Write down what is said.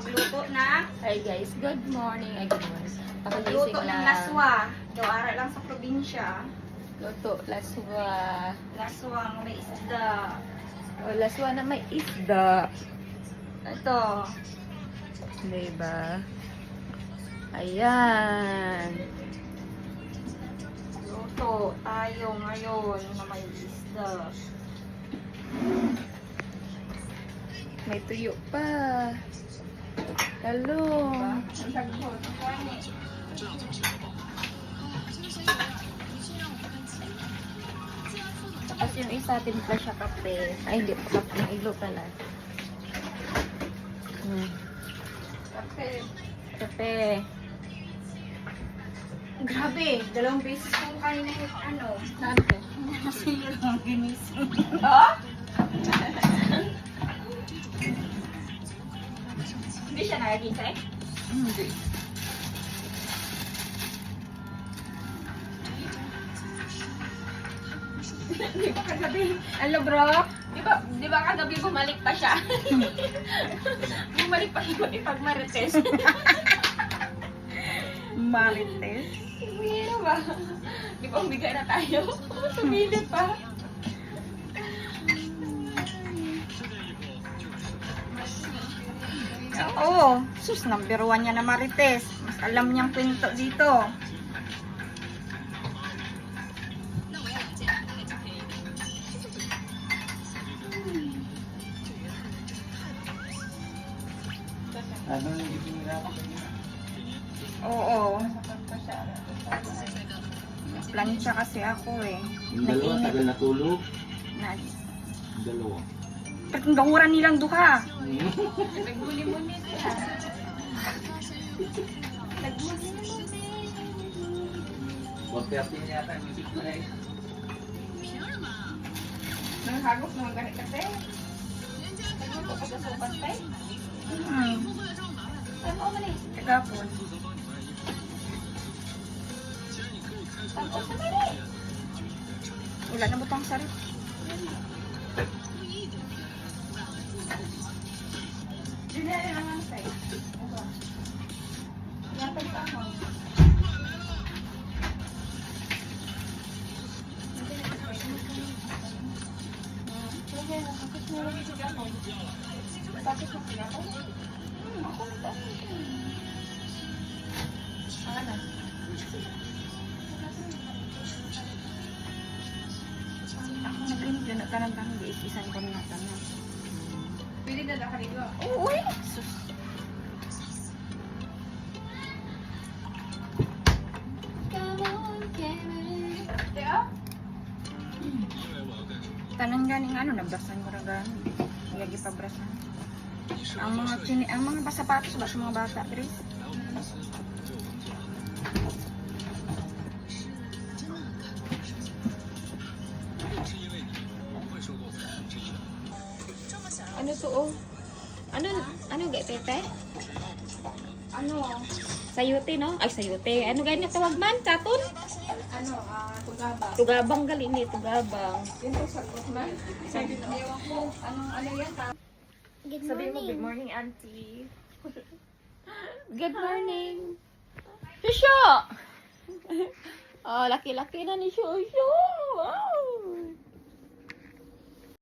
magluto na. Hi guys, good morning. Ay, good morning. Pakagising Magluto ng lang. laswa. Daw ara lang sa probinsya. Luto, laswa. Laswa ng may isda. O, laswa na may isda. Ito. Diba? Ayan. Luto tayo ngayon na may isda. May tuyo pa. Hello. Ang sagot. Tapos yung isa, timpla siya kape. Ay, hindi pa kape. Ilo pala. Kape. Kape. Grabe, 2 beses kong kanina yung ano. Saan ko? Kasi yun ang ginising. Ha? Hindi siya nakagising? Hindi. Di ba kagabi? Ano bro? Di ba kagabi bumalik pa siya? Bumalik pa ipag marites. Marites. Hindi ba? Di ba umiga na tayo? Sumilip pa. Oo, sus, number 1 niya na Marites. Mas alam niyang kwento dito. Ano yung itinirapan? Oo. Plancha kasi ako eh. Yung dalawa, tagal natulog. Na, Yung dalawa. katong gahuran nilang duha. Nagmuli-muli siya. Pagkapin yata yung music na eh. Nang hagos naman ganit kasi. Nagluto ka sa sopan tayo? Ano man eh? Kagapon. Tangko sa mali. Wala na butang sarap. Dinala naman sa'yo. Yan pa sa ako. Bakit mo pinako? Ako nito. Ano? Ako nag-limpyo na tanang tanong iisan ko na tanong. Pwede na nakaligo. Uy! Sus! Tanan ganing ano, nabrasan ko na ganing. Lagi pa brasan. Ang mga pasapatos ba sa mga bata, Chris? Ano to oh? Ano ga tete? Ano? Sayote no? Ay sayote. Ano gani tawag man? Katon? Ano? Tugaba. Tugabang gali ni tugabang. Yun po sa man. Sabi na, ewan ko, ano yan ha? Sabi mo good morning auntie. Good morning. Shusho! Oh, laki-laki na ni Shusho. Wow.